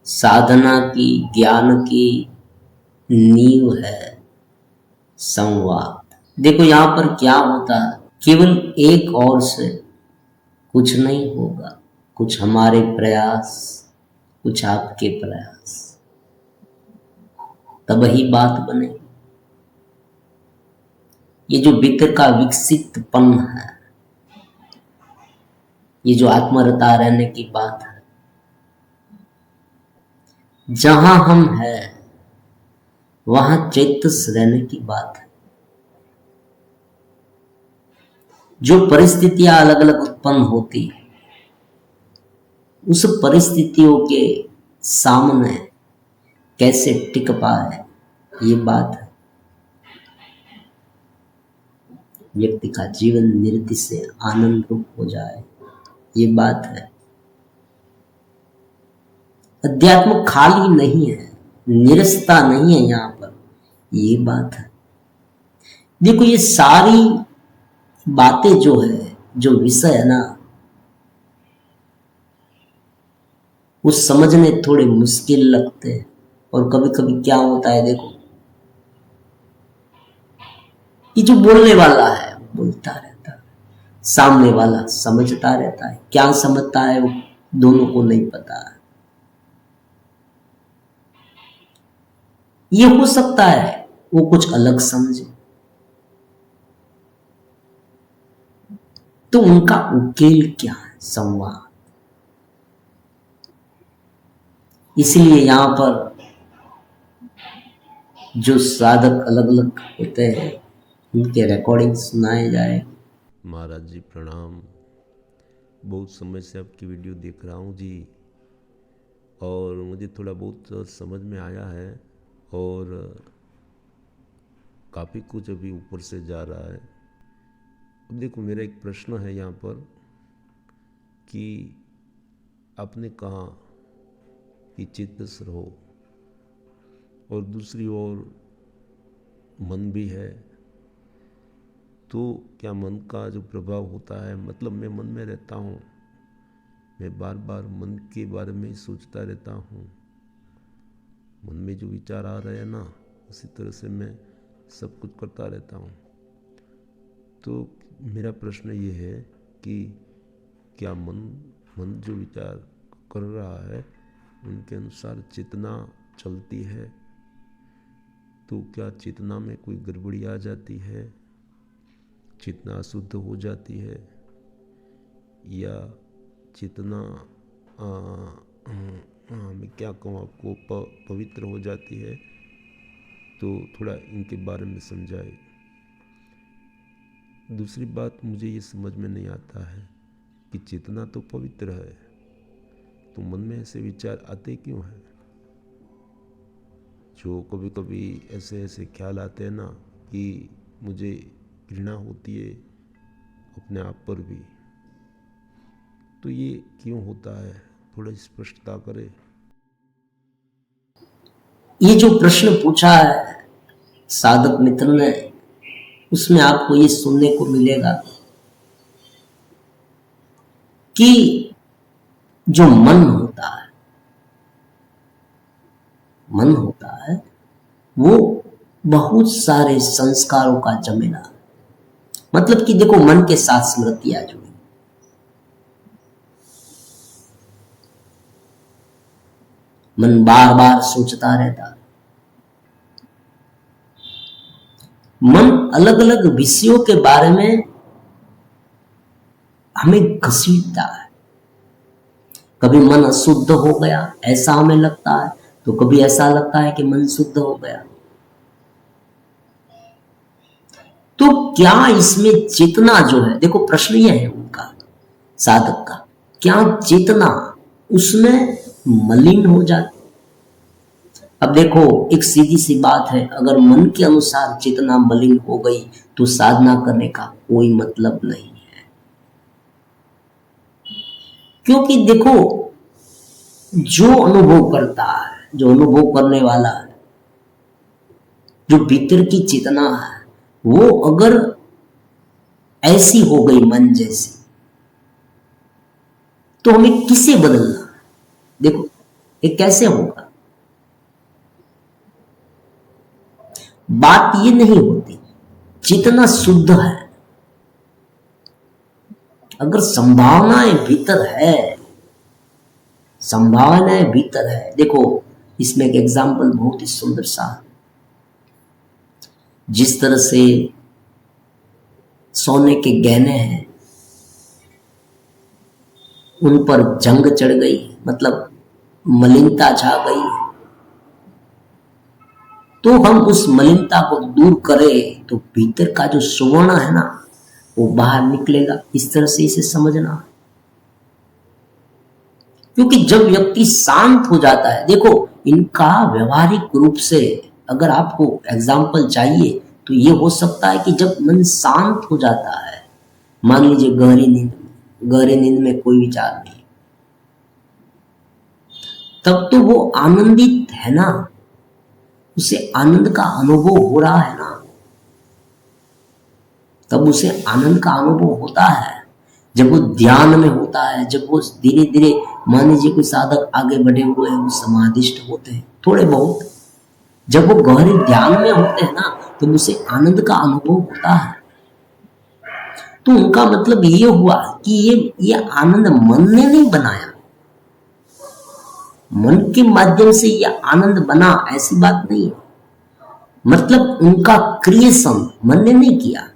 साधना की, ज्ञान की नींव है संवाद। देखो यहां पर क्या होता है, केवल एक और से कुछ नहीं होगा, कुछ हमारे प्रयास, कुछ आपके प्रयास, तब ही बात बनेगी। ये जो भीतर का विकसितपन है, ये जो आत्मरता रहने की बात है, जहां हम हैं वहां चैतस रहने की बात है। जो परिस्थितियां अलग अलग उत्पन्न होती है, उस परिस्थितियों के सामने कैसे टिक पाए, ये बात है। व्यक्ति का जीवन निरति से आनंद रूप हो जाए, ये बात है। अध्यात्म खाली नहीं है, निरसता नहीं है यहां पर, ये बात है। देखो ये सारी बातें जो है, जो विषय है ना, वो समझने थोड़े मुश्किल लगते हैं। और कभी कभी क्या होता है, देखो ये जो बोलने वाला है बोलता रहता है, सामने वाला समझता रहता है। क्या समझता है वो दोनों को नहीं पता है। ये हो सकता है वो कुछ अलग समझे, तो उनका उकेल क्या है, संवाद। इसलिए यहां पर जो साधक अलग अलग होते हैं, उनके रिकॉर्डिंग सुनाए जाए। महाराज जी प्रणाम। बहुत समय से आपकी वीडियो देख रहा हूँ जी, और मुझे थोड़ा बहुत समझ में आया है, और काफ़ी कुछ अभी ऊपर से जा रहा है। अब देखो मेरा एक प्रश्न है यहाँ पर कि आपने कहा कि चित्त रहो, और दूसरी ओर मन भी है, तो क्या मन का जो प्रभाव होता है, मतलब मैं मन में रहता हूँ, मैं बार बार मन के बारे में ही सोचता रहता हूँ, मन में जो विचार आ रहे हैं ना, उसी तरह से मैं सब कुछ करता रहता हूँ। तो मेरा प्रश्न ये है कि क्या मन जो विचार कर रहा है उनके अनुसार चेतना चलती है, तो क्या चेतना में कोई गड़बड़ी आ जाती है, चेतना अशुद्ध हो जाती है, या चेतना मैं क्या कहूँ आपको, पवित्र हो जाती है। तो थोड़ा इनके बारे में समझाए। दूसरी बात मुझे ये समझ में नहीं आता है कि चेतना तो पवित्र है, तो मन में ऐसे विचार आते क्यों हैं? जो कभी कभी ऐसे ख्याल आते हैं ना कि मुझे घृणा होती है अपने आप पर भी, तो ये क्यों होता है? थोड़ा स्पष्टता करे। ये जो प्रश्न पूछा है साधक मित्र ने, उसमें आपको ये सुनने को मिलेगा कि जो मन होता है वो बहुत सारे संस्कारों का जमेला। मतलब कि देखो मन के साथ स्मृतियां जुड़ी, मन बार बार सोचता रहता, मन अलग अलग विषयों के बारे में हमें घसीटता है। कभी मन अशुद्ध हो गया ऐसा हमें लगता है, तो कभी ऐसा लगता है कि मन शुद्ध हो गया। तो क्या इसमें चेतना जो है, देखो प्रश्न यह है उनका, साधक का, क्या चेतना उसमें मलिन हो जाती? अब देखो एक सीधी सी बात है, अगर मन के अनुसार चेतना मलिन हो गई तो साधना करने का कोई मतलब नहीं है। क्योंकि देखो जो अनुभव करता है, जो अनुभव करने वाला है, जो भीतर की चेतना है, वो अगर ऐसी हो गई मन जैसी, तो हमें किसे बदलना? देखो ये कैसे होगा? बात ये नहीं होती जितना शुद्ध है, अगर संभावनाएं भीतर है, संभावनाएं भीतर है। देखो इसमें एक एग्जाम्पल बहुत ही सुंदर सा, जिस तरह से सोने के गहने हैं, उन पर जंग चढ़ गई, मतलब मलिनता छा गई, तो हम उस मलिनता को दूर करें तो भीतर का जो सुवर्ण है ना, वो बाहर निकलेगा। इस तरह से इसे समझना, क्योंकि जब व्यक्ति शांत हो जाता है, देखो इनका व्यवहारिक रूप से अगर आपको एग्जाम्पल चाहिए तो ये हो सकता है कि जब मन शांत हो जाता है, मान लीजिए गहरी नींद में कोई विचार नहीं, तब तो वो आनंदित है ना, उसे आनंद का अनुभव हो रहा है ना, तब उसे आनंद का अनुभव होता है। जब वो ध्यान में होता है, जब वो धीरे धीरे, मान लीजिए कोई साधक आगे बढ़े हुए हैं, वो समाधिष्ट होते हैं थोड़े बहुत, जब वो गहरे ध्यान में होते हैं ना, तो उसे आनंद का अनुभव होता है। तो उनका मतलब ये हुआ कि ये आनंद मन ने नहीं बनाया, मन के माध्यम से ये आनंद बना, ऐसी बात नहीं है। मतलब उनका क्रिएशन मन ने नहीं किया,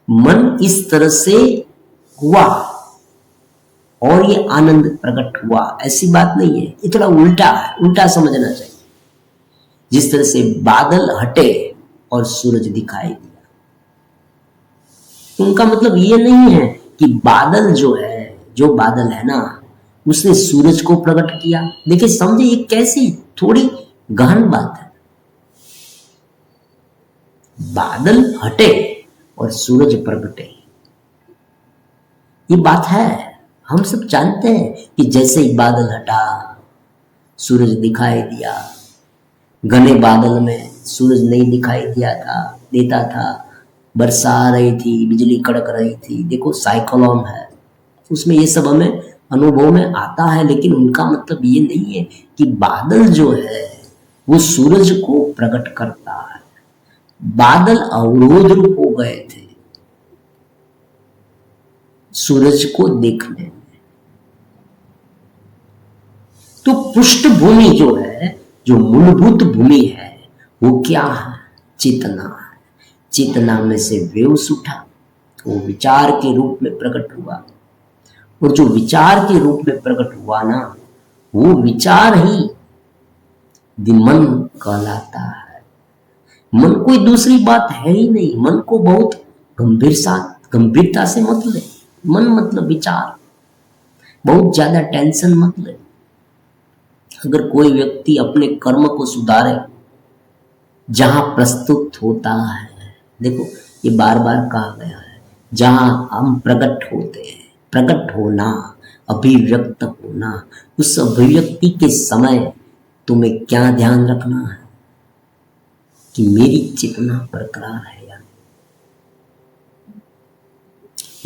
मन इस तरह से हुआ और ये आनंद प्रकट हुआ, ऐसी बात नहीं है। ये थोड़ा उल्टा है, उल्टा समझना चाहिए। जिस तरह से बादल हटे और सूरज दिखाई दिया, तो उनका मतलब ये नहीं है कि बादल जो बादल है ना, उसने सूरज को प्रकट किया। देखिए समझे, ये कैसी थोड़ी गहन बात है। बादल हटे और सूरज प्रगटे, ये बात है, हम सब जानते हैं कि जैसे ही बादल हटा सूरज दिखाई दिया। घने बादल में सूरज नहीं दिखाई देता था, बरसा आ रही थी, बिजली कड़क रही थी, देखो साइक्लोन है, उसमें ये सब हमें अनुभव में आता है। लेकिन उनका मतलब ये नहीं है कि बादल जो है वो सूरज को प्रकट करता है। बादल अवरोध रूप हो गए थे सूरज को देखने में। तो पृष्ठभूमि जो है, जो मूलभूत भूमि है, वो क्या है? चेतना है। चेतना में से वेव्स उठा, वो विचार के रूप में प्रकट हुआ, और जो विचार के रूप में प्रकट हुआ ना, वो विचार ही मन कहलाता है। मन कोई दूसरी बात है ही नहीं। मन को बहुत गंभीरता से मत ले। मन मतलब विचार, बहुत ज्यादा टेंशन मत ले। अगर कोई व्यक्ति अपने कर्म को सुधारे, जहां प्रस्तुत होता है, देखो ये बार बार कहा गया है, जहां हम प्रकट होते हैं, प्रकट होना, अभिव्यक्त होना, उस अभिव्यक्ति के समय तुम्हें क्या ध्यान रखना है कि मेरी चेतना बरकरार है या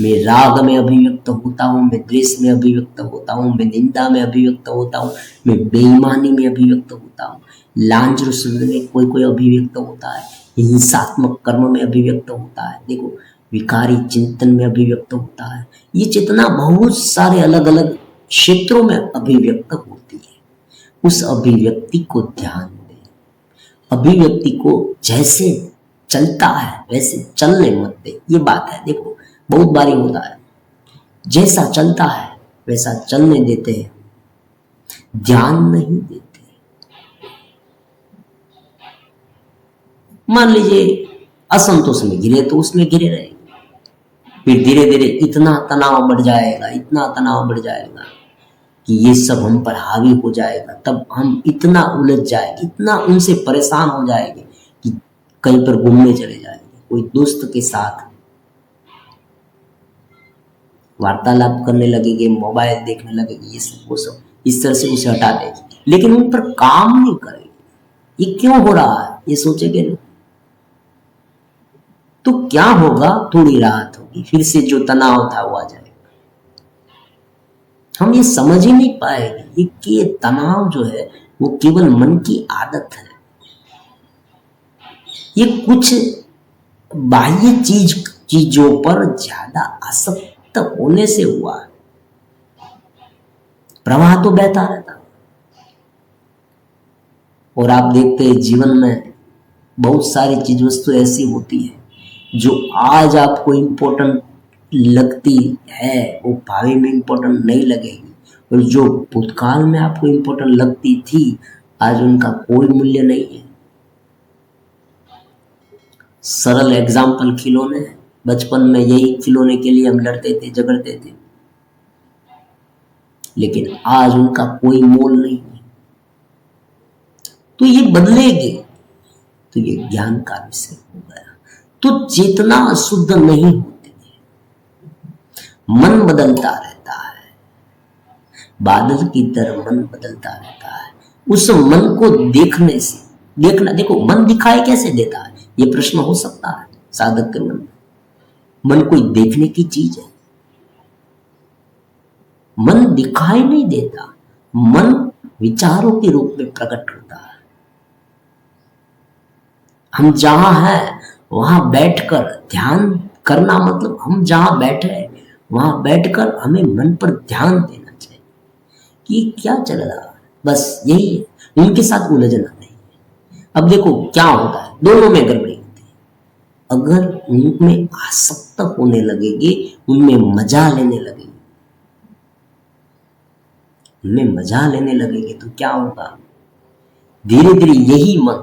मैं राग में अभिव्यक्त होता हूं, मैं द्वेष में अभिव्यक्त होता हूं, मैं निंदा में अभिव्यक्त होता हूं, मैं बेईमानी में अभिव्यक्त होता हूं, लांछ रुस्वत में कोई कोई अभिव्यक्त होता है, हिंसात्मक कर्म में अभिव्यक्त होता है, देखो विकारी चिंतन में अभिव्यक्त होता है। ये चेतना बहुत सारे अलग अलग क्षेत्रों में अभिव्यक्त होती है। उस अभिव्यक्ति को ध्यान दे। अभिव्यक्ति को जैसे चलता है वैसे चलने मत दे, ये बात है। देखो बहुत बारी होता है, जैसा चलता है वैसा चलने देते हैं, ध्यान नहीं देते। मान लीजिए असंतोष में घिरे तो उसमें घिरे रहेंगे, फिर धीरे धीरे इतना तनाव बढ़ जाएगा, इतना तनाव बढ़ जाएगा कि ये सब हम पर हावी हो जाएगा। तब हम इतना उलझ जाएंगे, इतना उनसे परेशान हो जाएंगे कि कहीं पर घूमने चले जाएंगे, कोई दोस्त के साथ वार्तालाप करने लगेंगे, मोबाइल देखने लगेंगे, ये सब वो सब, इस तरह से उसे हटा देंगे, लेकिन उन पर काम नहीं करेंगे। ये क्यों हो रहा है ये सोचेंगे नहीं, तो क्या होगा? थोड़ी राहत होगी, फिर से जो तनाव था वो आ जाएगा। हम ये समझ ही नहीं पाएंगे कि ये तनाव जो है वो केवल मन की आदत है। ये कुछ बाह्य चीजों पर ज्यादा आसक्त होने से हुआ है। प्रवाह तो बहता रहता है। और आप देखते हैं जीवन में बहुत सारी चीज वस्तु ऐसी होती है जो आज आपको इम्पोर्टेंट लगती है वो भावी में इम्पोर्टेंट नहीं लगेगी, और जो भूतकाल में आपको इम्पोर्टेंट लगती थी आज उनका कोई मूल्य नहीं है। सरल एग्जाम्पल खिलौने हैं। बचपन में यही खिलौने के लिए हम लड़ते थे, झगड़ते थे, लेकिन आज उनका कोई मोल नहीं है। तो ये बदलेगी, तो ये ज्ञान का विषय हो गया। तो चेतना शुद्ध नहीं होती है, मन बदलता रहता है, बादल की तरह मन बदलता रहता है। उस मन को देखने से, देखना, देखो मन दिखाई कैसे देता है, ये प्रश्न हो सकता है साधक के मन में। मन कोई देखने की चीज है? मन दिखाई नहीं देता, मन विचारों के रूप में प्रकट होता है। हम जहां हैं वहां बैठकर ध्यान करना, मतलब हम जहां बैठे वहां बैठकर हमें मन पर ध्यान देना चाहिए कि क्या चल रहा है, बस यही है, उनके साथ उलझना नहीं है। अब देखो क्या होता है, दोनों में गड़बड़ी होती है। अगर उनमें आसक्त होने लगेगी, उनमें मजा लेने लगेगी, उनमें मजा लेने लगेगी तो क्या होगा, धीरे धीरे यही मन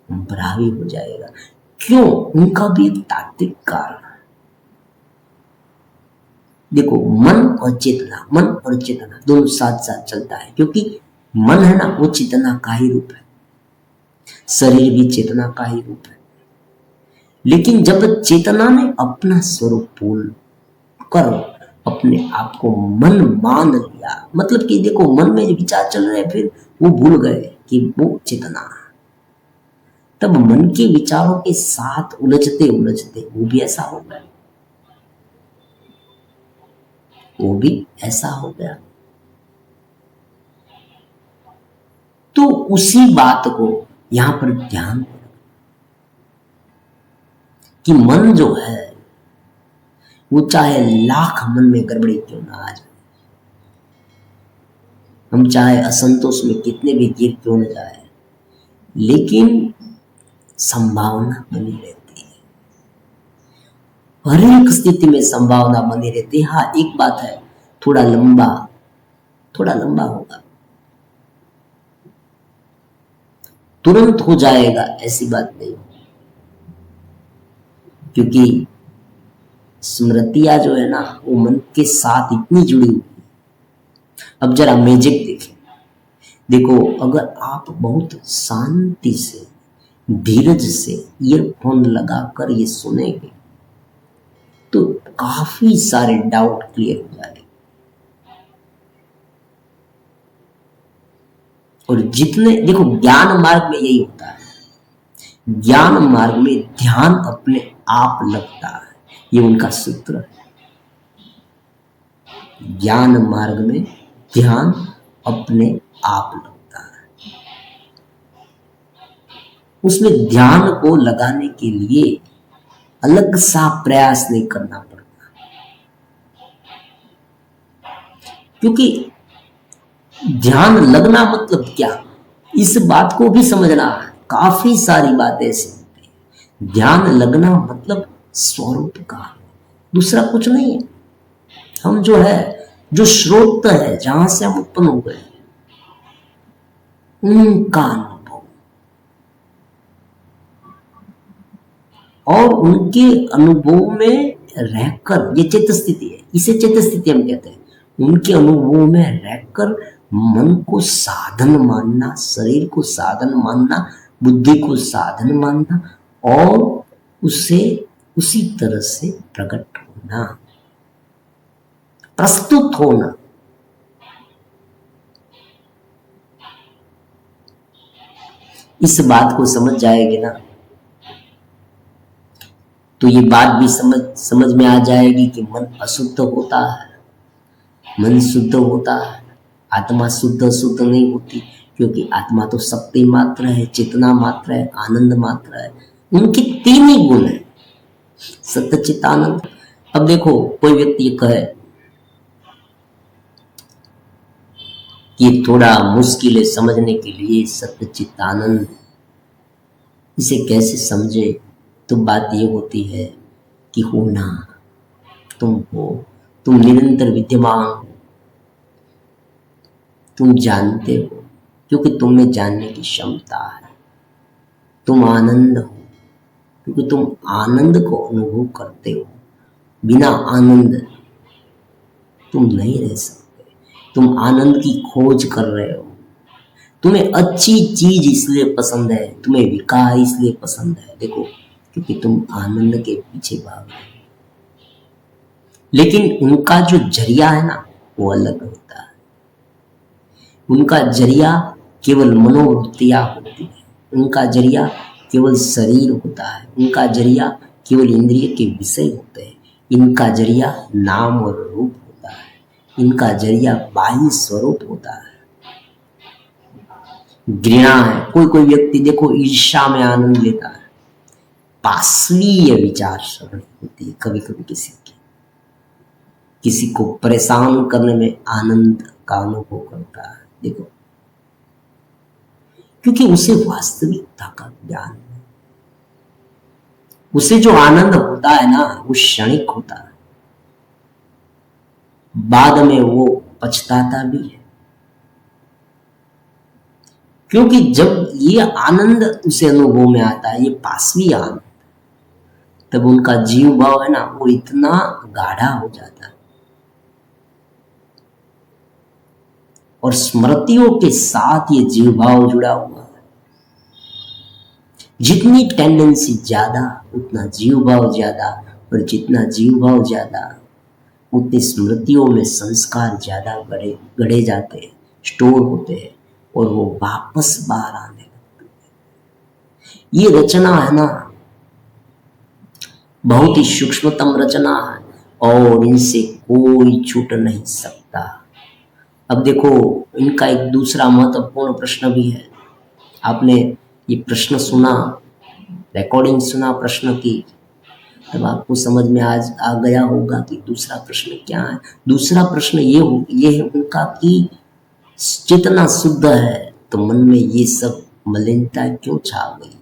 प्रभावी हो जाएगा। क्यों? उनका भी एक तात्विक कारण है। देखो मन और चेतना, मन और चेतना दोनों साथ साथ चलता है, क्योंकि मन है ना वो चेतना का ही रूप है, शरीर भी चेतना का ही रूप है। लेकिन जब चेतना ने अपना स्वरूप भूल कर अपने आप को मन मान लिया, मतलब कि देखो मन में विचार चल रहे फिर वो भूल गए कि वो चेतना है, तब मन के विचारों के साथ उलझते उलझते वो भी ऐसा हो गया, वो भी ऐसा हो गया। तो उसी बात को यहां पर ध्यान कि मन जो है वो चाहे लाख मन में गड़बड़ी क्यों ना आ जाए, हम चाहे असंतोष में कितने भी गिर क्यों न जाए, लेकिन संभावना बनी रहती है। हर एक स्थिति में संभावना बनी रहती है। हाँ एक बात है, थोड़ा लंबा होगा, तुरंत हो जाएगा ऐसी बात नहीं, क्योंकि स्मृतियां जो है ना वो मन के साथ इतनी जुड़ी हुई। अब जरा मैजिक देखें, देखो अगर आप बहुत शांति से धीरज से ईयरफोन लगाकर ये सुनेंगे तो काफी सारे डाउट क्लियर हो जाएंगे। और जितने, देखो ज्ञान मार्ग में यही होता है, ज्ञान मार्ग में ध्यान अपने आप लगता है, ये उनका सूत्र है। ज्ञान मार्ग में ध्यान अपने आप लगता है। उसमें ध्यान को लगाने के लिए अलग सा प्रयास नहीं करना पड़ता, क्योंकि ध्यान लगना मतलब क्या, इस बात को भी समझना है। काफी सारी बातें ऐसी होती है। ध्यान लगना मतलब स्वरूप का, दूसरा कुछ नहीं है। हम जो है, जो स्रोत है जहां से हम उत्पन्न हो गए, उनका अनुभव, और उनके अनुभव में रहकर, ये चित्त स्थिति है, इसे चित्त स्थिति हम कहते हैं। उनके अनुभव में रहकर मन को साधन मानना, शरीर को साधन मानना, बुद्धि को साधन मानना, और उसे उसी तरह से प्रकट होना, प्रस्तुत होना। इस बात को समझ जाएगी ना तो ये बात भी समझ में आ जाएगी कि मन अशुद्ध होता है, मन शुद्ध होता है, आत्मा शुद्ध शुद्ध नहीं होती, क्योंकि आत्मा तो शक्ति मात्र है, चेतना मात्र है, आनंद मात्र है। उनके तीन ही गुण है, सत्य चित आनंद। अब देखो कोई व्यक्ति ये कहे कि थोड़ा मुश्किल है समझने के लिए सत्य चित आनंद, इसे कैसे समझे? तो बात ये होती है कि होना, तुम हो, तुम निरंतर विद्यमान हो, तुम जानते हो, क्योंकि तुम में जानने की क्षमता है। तुम आनंद हो, क्योंकि तुम आनंद को अनुभव करते हो। बिना आनंद तुम नहीं रह सकते। तुम आनंद की खोज कर रहे हो। तुम्हें अच्छी चीज इसलिए पसंद है, तुम्हें विकार इसलिए पसंद है, देखो, क्योंकि तुम आनंद के पीछे भाग रहे हो। लेकिन उनका जो जरिया है ना, वो अलग होता है। उनका जरिया केवल मनोवृत्तियां होती है, उनका जरिया केवल शरीर होता है, उनका जरिया केवल इंद्रिय के विषय होते हैं। इनका जरिया नाम और रूप होता है, इनका जरिया बाह्य स्वरूप होता है। घृणा है, कोई कोई व्यक्ति देखो ईर्ष्या में आनंद लेता है, पाशवीय विचार सरणी होती है कभी कभी किसी को परेशान करने में आनंद का अनुभव करता है। देखो, क्योंकि उसे वास्तविकता का ज्ञान है। उसे जो आनंद होता है ना, वो क्षणिक होता है, बाद में वो पछताता भी है। क्योंकि जब ये आनंद उसे अनुभव में आता है, ये पाशवी आनंद, तब उनका जीव भाव है ना, वो इतना गाढ़ा हो जाता है और स्मृतियों के साथ ये जीव भाव जुड़ा हुआ है। जितनी टेंडेंसी ज्यादा उतना जीव भाव ज्यादा, और जितना जीव भाव ज्यादा उतनी स्मृतियों में संस्कार ज्यादा गढ़े जाते हैं, स्टोर होते हैं, और वो वापस बाहर आने लगते हैं। ये रचना है ना, बहुत ही सूक्ष्मतम रचना है और इनसे कोई छूट नहीं सकता। अब देखो, इनका एक दूसरा महत्वपूर्ण प्रश्न भी है। आपने ये प्रश्न सुना, रिकॉर्डिंग सुना प्रश्न की, तब आपको समझ में आज आ गया होगा कि दूसरा प्रश्न क्या है। दूसरा प्रश्न ये है उनका कि चेतना शुद्ध है तो मन में ये सब मलिनता क्यों छा गई?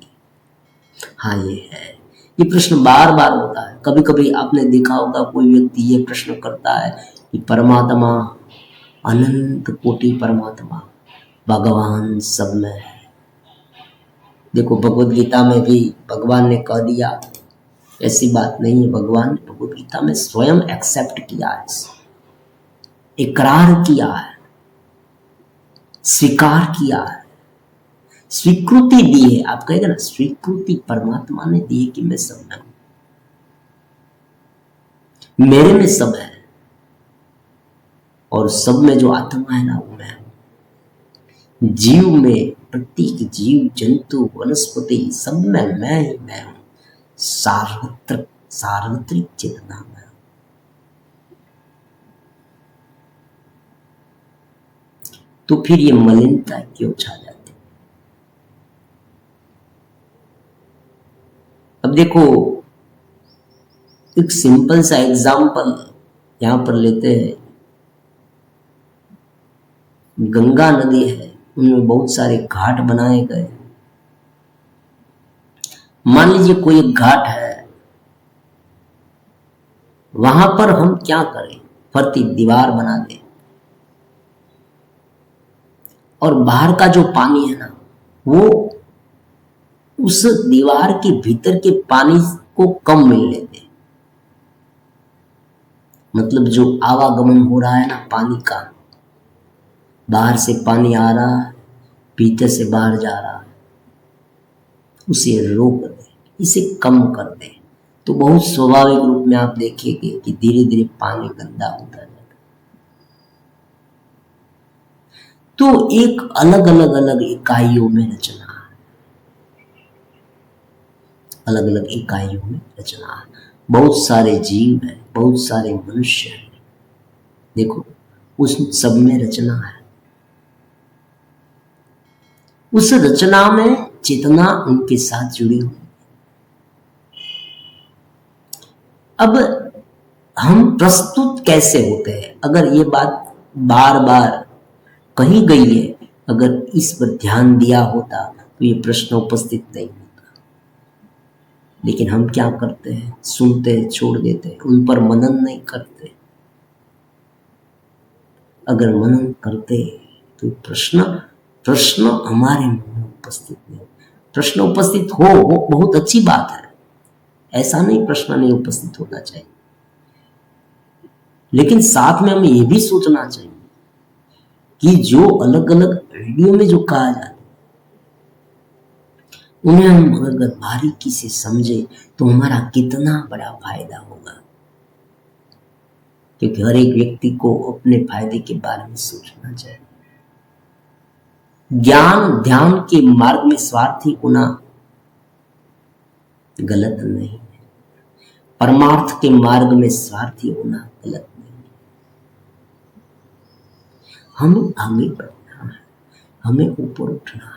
हाँ, ये है। ये प्रश्न बार बार होता है। कभी कभी आपने देखा होगा कोई व्यक्ति ये प्रश्न करता है कि परमात्मा, अनंत कोटि परमात्मा, भगवान सब में है। देखो, भगवत गीता में भी भगवान ने कह दिया, ऐसी बात नहीं है। भगवान ने भगवत गीता में स्वयं एक्सेप्ट किया है, इकरार किया है, स्वीकार किया है, स्वीकृति दी है। आप कहेंगे ना, स्वीकृति परमात्मा ने दी है कि मैं सब में हूं, मेरे में सब है, और सब में जो आत्मा है ना, वो मैं हूं। जीव में, प्रत्येक जीव, जंतु, वनस्पति, सब में मैं ही मैं हूं। सार्वत्रिक चेतना में। तो फिर ये मलिनता क्यों छा जाती? अब देखो, एक सिंपल सा एग्जाम्पल यहां पर लेते हैं। गंगा नदी है, उनमें बहुत सारे घाट बनाए गए। मान लीजिए कोई एक घाट है, वहां पर हम क्या करें, फरती दीवार बना दें और बाहर का जो पानी है ना, वो उस दीवार के भीतर के पानी को कम मिलने दें। मतलब जो आवागमन हो रहा है ना पानी का, बाहर से पानी आ रहा है, भीतर से बाहर जा रहा है, उसे रोक दे, इसे कम कर दे, तो बहुत स्वाभाविक रूप में आप देखेंगे कि धीरे धीरे पानी गंदा होता जाएगा। तो एक अलग अलग इकाइयों में रचना है, अलग अलग इकाइयों में रचना है। बहुत सारे जीव हैं, बहुत सारे मनुष्य हैं। देखो, उस सब में रचना है। उस रचना में चेतना उनके साथ जुड़ी हुई। अब हम प्रस्तुत कैसे होते हैं, अगर ये बात बार बार कही गई है, अगर इस पर ध्यान दिया होता तो ये प्रश्न उपस्थित नहीं होता। लेकिन हम क्या करते हैं, सुनते छोड़ देते हैं, उन पर मनन नहीं करते। अगर मनन करते तो प्रश्न हमारे मन में उपस्थित नहीं। प्रश्न उपस्थित हो बहुत अच्छी बात है, ऐसा नहीं प्रश्न नहीं उपस्थित होना चाहिए, लेकिन साथ में हमें यह भी सोचना चाहिए कि जो अलग अलग वीडियो में जो कहा जाता है उन्हें हम अगर बारीकी से समझे तो हमारा कितना बड़ा फायदा होगा। क्योंकि हर एक व्यक्ति को अपने फायदे के बारे में सोचना चाहिए। ज्ञान ध्यान के मार्ग में स्वार्थी होना गलत नहीं है, परमार्थ के मार्ग में स्वार्थी होना गलत नहीं है। हमें आगे बढ़ना है, हमें ऊपर उठना है,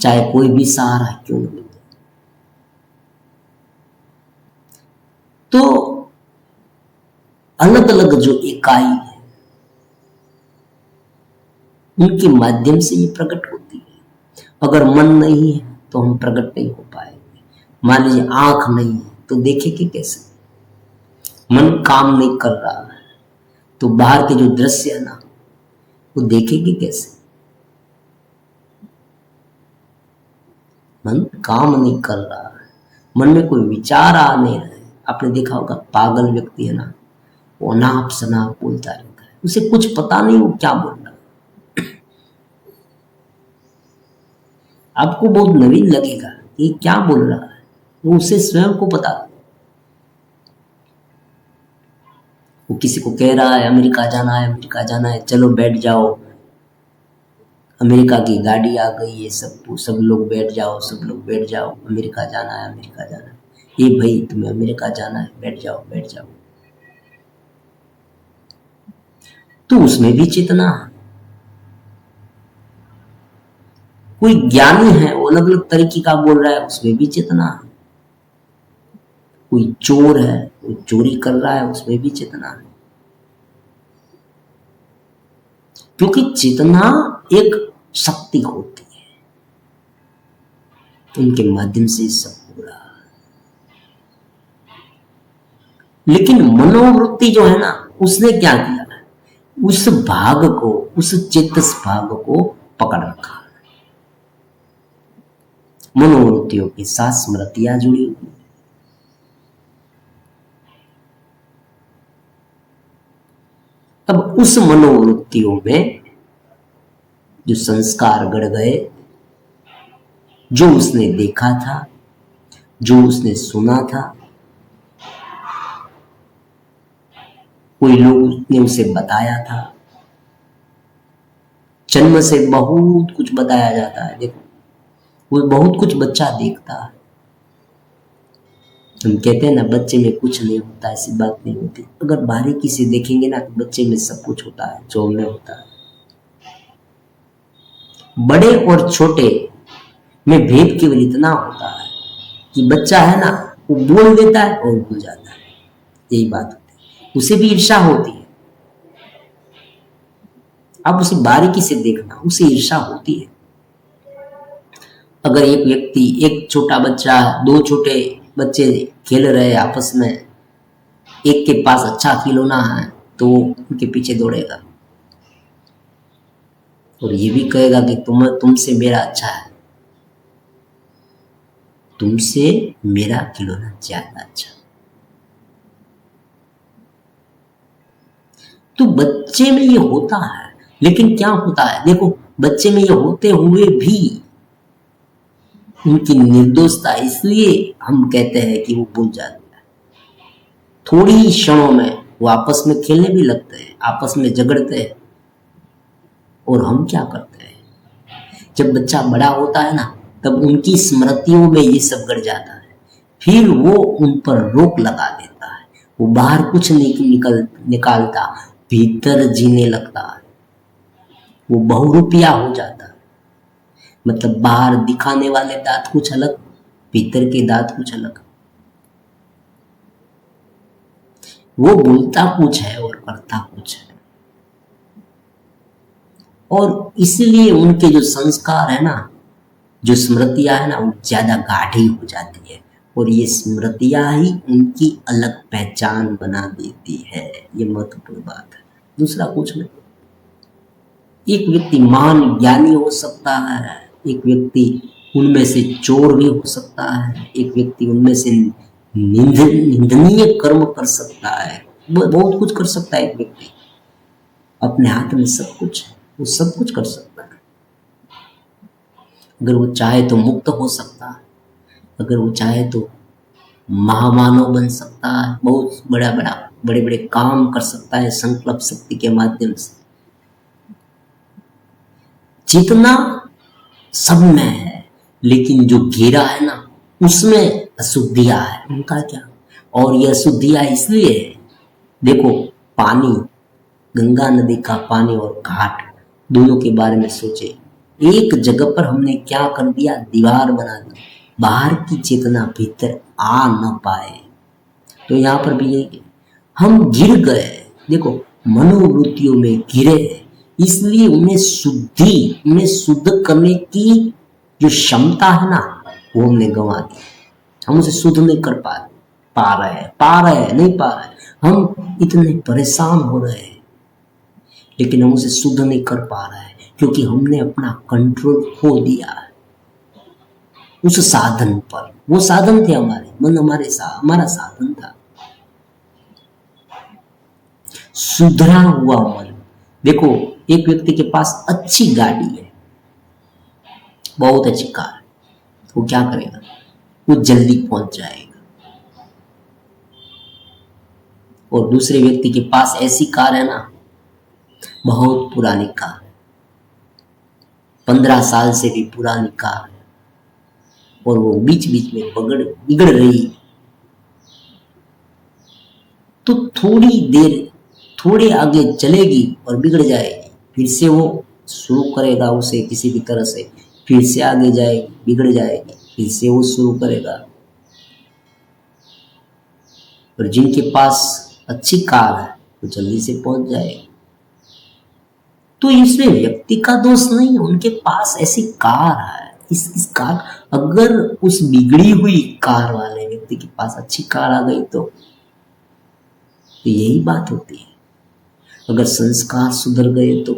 चाहे कोई भी सहारा क्यों न मिले। तो अलग अलग जो इकाई है उनके माध्यम से ये प्रकट होती है। अगर मन नहीं है तो हम प्रकट नहीं हो पाएंगे। मान लीजिए आंख नहीं है तो देखेंगे कैसे? मन काम नहीं कर रहा है तो बाहर के जो दृश्य है ना वो देखेंगे कैसे? मन काम नहीं कर रहा है, मन में कोई विचार आ नहीं रहा है। आपने देखा होगा पागल व्यक्ति है ना, वो अनाप शनाप बोलता रहता है, उसे कुछ पता नहीं वो क्या बोल रहा है। आपको बहुत नवीन लगेगा कि क्या बोल रहा है, वो उसे स्वयं को पता। वो किसी को कह रहा है अमेरिका जाना है, अमेरिका जाना है, चलो बैठ जाओ, अमेरिका की गाड़ी आ गई है, सब लोग बैठ जाओ, सब लोग बैठ जाओ, अमेरिका जाना है, अमेरिका जाना है। ये भाई तुम्हें अमेरिका जाना है, बैठ जाओ बैठ जाओ। तो उसमें भी चेतना है। कोई ज्ञानी है वो अलग अलग तरीके का बोल रहा है, उसमें भी चेतना है। कोई चोर है वो चोरी कर रहा है, उसमें भी चेतना है। क्योंकि चेतना एक शक्ति होती है, उनके माध्यम से सब हो रहा है। लेकिन मनोवृत्ति जो है ना, उसने क्या किया है, उस भाग को, उस चेतस भाग को पकड़ रखा। मनोवृत्तियों के साथ स्मृतियां जुड़ी हुई। अब उस मनोवृत्तियों में जो संस्कार गढ़ गए, जो उसने देखा था, जो उसने सुना था, कोई लोग ने उसे बताया था। जन्म से बहुत कुछ बताया जाता है। देखो वो बहुत कुछ बच्चा देखता है। हम कहते हैं ना बच्चे में कुछ नहीं होता, ऐसी बात नहीं होती। अगर बारीकी से देखेंगे ना तो बच्चे में सब कुछ होता है जो हमें होता है। बड़े और छोटे में भेद केवल इतना होता है कि बच्चा है ना वो बोल देता है और भूल जाता है, यही बात होती है। उसे भी ईर्ष्या होती है, आप उसे बारीकी से देखना, उसे ईर्ष्या होती है। अगर एक व्यक्ति, एक छोटा बच्चा, दो छोटे बच्चे खेल रहे आपस में, एक के पास अच्छा खिलौना है तो उनके पीछे दौड़ेगा और ये भी कहेगा कि तुमसे मेरा अच्छा है, तुमसे मेरा खिलौना ज्यादा अच्छा। तो बच्चे में ये होता है। लेकिन क्या होता है, देखो बच्चे में ये होते हुए भी उनकी निर्दोषता, इसलिए हम कहते हैं कि वो भूल जाते हैं। थोड़ी ही क्षणों में वो आपस में खेलने भी लगते हैं, आपस में झगड़ते हैं। और हम क्या करते हैं, जब बच्चा बड़ा होता है ना तब उनकी स्मृतियों में ये सब गड़ जाता है, फिर वो उन पर रोक लगा देता है। वो बाहर कुछ नहीं निकालता, भीतर जीने लगता है, वो बहुरूपिया हो जाता है। मतलब बाहर दिखाने वाले दांत कुछ अलग, भीतर के दांत कुछ अलग। वो बोलता कुछ है और करता कुछ है। और इसलिए उनके जो संस्कार है ना, जो स्मृतियां है ना, वो ज्यादा गाढ़ी हो जाती है। और ये स्मृतियां ही उनकी अलग पहचान बना देती है। ये महत्वपूर्ण बात है, दूसरा कुछ नहीं। एक व्यक्ति महान ज्ञानी हो सकता है, एक व्यक्ति उनमें से चोर भी हो सकता है, एक व्यक्ति उनमें से निंदनीय कर्म कर सकता है, वो बहुत कुछ कर सकता है। एक व्यक्ति अपने हाथ में सब कुछ है, वो सब कुछ कर सकता है। अगर वो चाहे तो मुक्त हो सकता है, अगर वो चाहे तो महामानव बन सकता है, बहुत बड़े बड़े काम कर सकता है संकल्प शक्ति के माध्यम से। जितना सब में है, लेकिन जो घेरा है ना, उसमें अशुद्धियां है। उनका क्या? और ये अशुद्धियां इसलिए है, देखो पानी, गंगा नदी का पानी और घाट दोनों के बारे में सोचे। एक जगह पर हमने क्या कर दिया, दीवार बना दी, बाहर की चेतना भीतर आ न पाए। तो यहाँ पर भी यही, हम गिर गए। देखो मनोवृत्तियों में गिरे, इसलिए उन्हें शुद्ध करने की जो क्षमता है ना, वो हमने गंवा दी। हम उसे शुद्ध नहीं कर पा रहे, नहीं पा रहे। हम इतने परेशान हो रहे हैं, लेकिन हम उसे शुद्ध नहीं कर पा रहे हैं, क्योंकि हमने अपना कंट्रोल खो दिया है उस साधन पर। वो साधन थे हमारे मन, हमारा साधन था। सुधरा हुआ मन। देखो एक व्यक्ति के पास अच्छी गाड़ी है, बहुत अच्छी कार है, वो क्या करेगा? वो जल्दी पहुंच जाएगा। और दूसरे व्यक्ति के पास ऐसी कार है ना, बहुत पुरानी कार, 15 साल से भी पुरानी कार है, और वो बीच बीच में बिगड़ रही, तो थोड़ी आगे चलेगी और बिगड़ जाएगी, फिर से वो शुरू करेगा उसे किसी भी तरह से, फिर से आगे जाएगी, बिगड़ जाएगी, फिर से वो शुरू करेगा। और जिनके पास अच्छी कार है वो जल्दी से पहुंच जाएगी। तो इसमें व्यक्ति का दोष नहीं है, उनके पास ऐसी कार है। इस कार, अगर उस बिगड़ी हुई कार वाले व्यक्ति के पास अच्छी कार आ गई तो यही बात होती है। अगर संस्कार सुधर गए तो,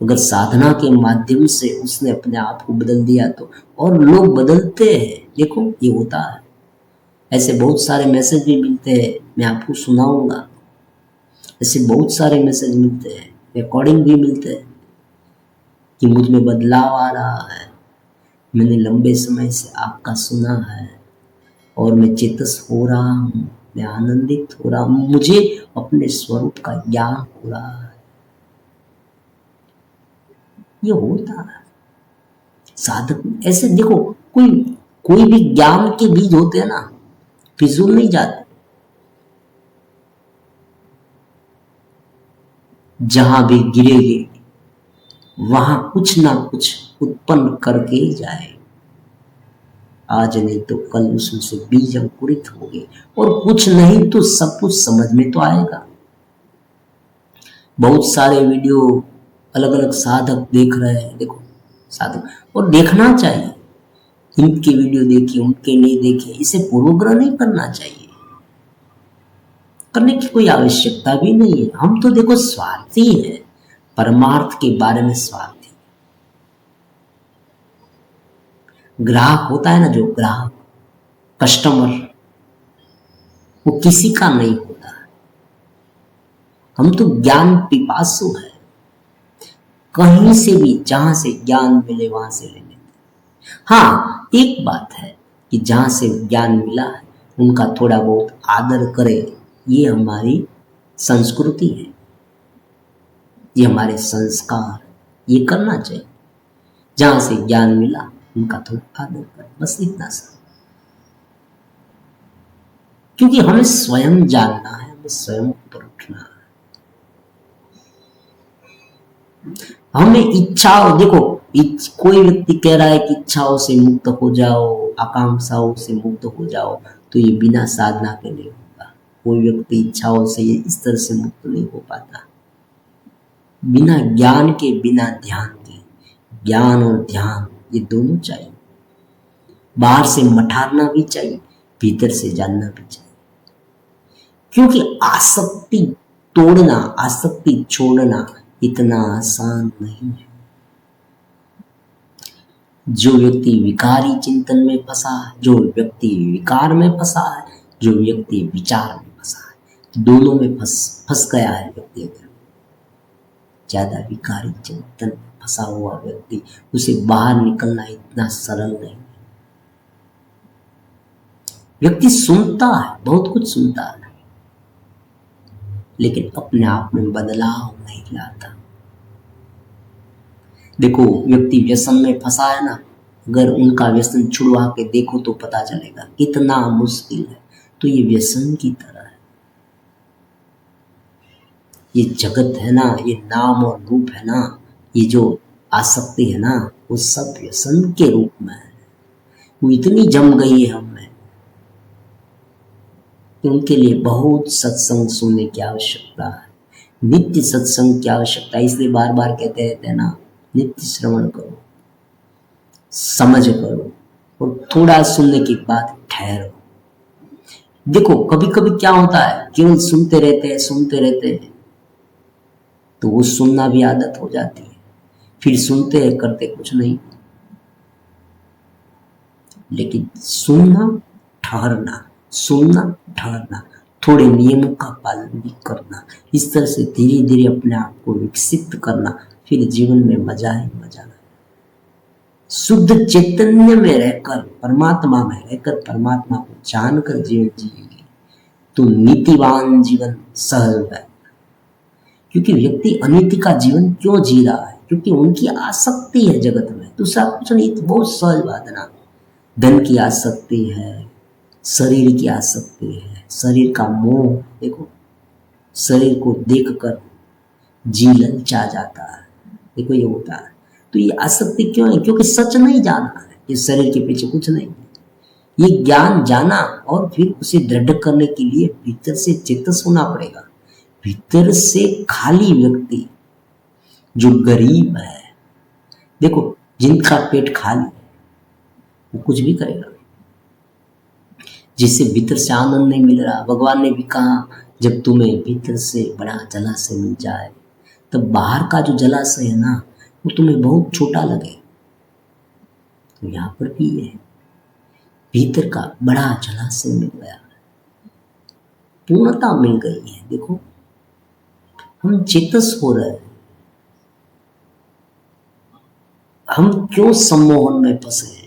अगर साधना के माध्यम से उसने अपने आप को बदल दिया तो, और लोग बदलते हैं। देखो ये होता है, ऐसे बहुत सारे मैसेज भी मिलते हैं, मैं आपको सुनाऊंगा। ऐसे बहुत सारे मैसेज मिलते हैं, रिकॉर्डिंग भी मिलते हैं कि मुझ में बदलाव आ रहा है, मैंने लंबे समय से आपका सुना है और मैं चेतस हो रहा हूँ, मैं आनंदित हो रहा हूँ, मुझे अपने स्वरूप का ज्ञान हो रहा है। ये होता है साधक ऐसे। देखो कोई भी ज्ञान के बीज होते हैं ना, फिजूल नहीं जाते। जहां भी गिरेगे वहां कुछ ना कुछ उत्पन्न करके ही जाए। आज नहीं तो कल उसमें से बीज अंकुरित होंगे, और कुछ नहीं तो सब कुछ समझ में तो आएगा। बहुत सारे वीडियो अलग अलग साधक देख रहे हैं, देखो साधक, और देखना चाहिए। इनके वीडियो देखे, उनके नहीं देखे, इसे पूर्वग्रह नहीं करना चाहिए, करने की कोई आवश्यकता भी नहीं है। हम तो देखो स्वार्थी है, परमार्थ के बारे में स्वार्थी। ग्राहक होता है ना, जो ग्राहक, कस्टमर, वो किसी का नहीं होता है। हम तो ज्ञान पिपासु है, कहीं से भी जहां से ज्ञान मिले वहां से ले लेते। हाँ एक बात है कि जहां से ज्ञान मिला है उनका थोड़ा बहुत आदर करे, ये हमारी संस्कृति है, ये हमारे संस्कार, ये करना चाहिए। जहां से ज्ञान मिला उनका थोड़ा आदर कर, बस इतना सा। क्योंकि हमें स्वयं जानना है, हमें स्वयं ऊपर उठना है। हमें इच्छाओं, देखो कोई व्यक्ति कह रहा है कि इच्छाओं से मुक्त हो जाओ, आकांक्षाओं से मुक्त हो जाओ, तो ये बिना साधना के नहीं होगा। कोई व्यक्ति इच्छाओं से इस तरह से मुक्त नहीं हो पाता। बिना ज्ञान के, बिना ध्यान के, ज्ञान और ध्यान ये दोनों चाहिए। बाहर से मठारना भी चाहिए, भीतर से जानना भी चाहिए। क्योंकि आसक्ति तोड़ना, आसक्ति छोड़ना इतना आसान नहीं है। जो व्यक्ति विकारी चिंतन में फंसा है, जो व्यक्ति विकार में फंसा है, जो व्यक्ति विचार में फंसा है, दोनों में फंस गया है व्यक्ति। अगर ज्यादा विकारी चिंतन में फंसा हुआ व्यक्ति, उसे बाहर निकलना इतना सरल नहीं। व्यक्ति सुनता है, बहुत कुछ सुनता है, लेकिन अपने आप में बदलाव नहीं लाता। देखो व्यक्ति व्यसन में फंसा है ना, अगर उनका व्यसन छुड़वा के देखो तो पता चलेगा कितना मुश्किल है। तो ये व्यसन की तरह है। ये जगत है ना, ये नाम और रूप है ना, ये जो आसक्ति है ना, वो सब व्यसन के रूप में है। वो इतनी जम गई है हम में कि उनके लिए बहुत सत्संग सुनने की आवश्यकता है, नित्य सत्संग की आवश्यकता है। इसलिए बार बार कहते रहते हैं ना, नित्य श्रवण करो, समझ करो, और थोड़ा सुनने के बाद ठहरो। देखो कभी कभी क्या होता है, केवल सुनते रहते हैं, तो वो सुनना भी आदत हो जाती है, फिर सुनते हैं करते कुछ नहीं। लेकिन सुनना ठहरना, थोड़े नियमों का पालन भी करना, इस तरह से धीरे धीरे अपने आप को विकसित करना, फिर जीवन में मजा ही मजा है। शुद्ध चैतन्य में रहकर, परमात्मा में रहकर, परमात्मा को जानकर जीवन जिएगी तो नीतिवान जीवन सहज है। क्योंकि व्यक्ति अनीति का जीवन क्यों जी रहा है? क्योंकि उनकी आसक्ति है जगत में, दूसरा कुछ नहीं। तो बहुत सहज बात है ना। धन की आसक्ति है, शरीर की आसक्ति है, शरीर का मोह। देखो शरीर को देखकर जी ललचा जाता है, देखो ये होता है। तो ये आसक्ति क्यों है? क्योंकि सच नहीं जाना है, ये शरीर के पीछे कुछ नहीं। ये ज्ञान जाना और फिर उसे दृढ़ करने के लिए भीतर से चेतस होना पड़ेगा। भीतर से खाली व्यक्ति जो गरीब है, देखो जिनका पेट खाली है वो कुछ भी करेगा। जिससे भीतर से आनंद नहीं मिल रहा, भगवान ने भी कहा जब तुम्हें भीतर से बड़ा जलाशय मिल जाए तब बाहर का जो जलाशय है ना वो तुम्हें बहुत छोटा लगे। तो यहाँ पर भी ये है, भीतर का बड़ा जलाशय मिल गया, पूर्णता मिल गई है। देखो हम चेतस हो रहे हैं, हम क्यों सम्मोहन में फंसे हैं?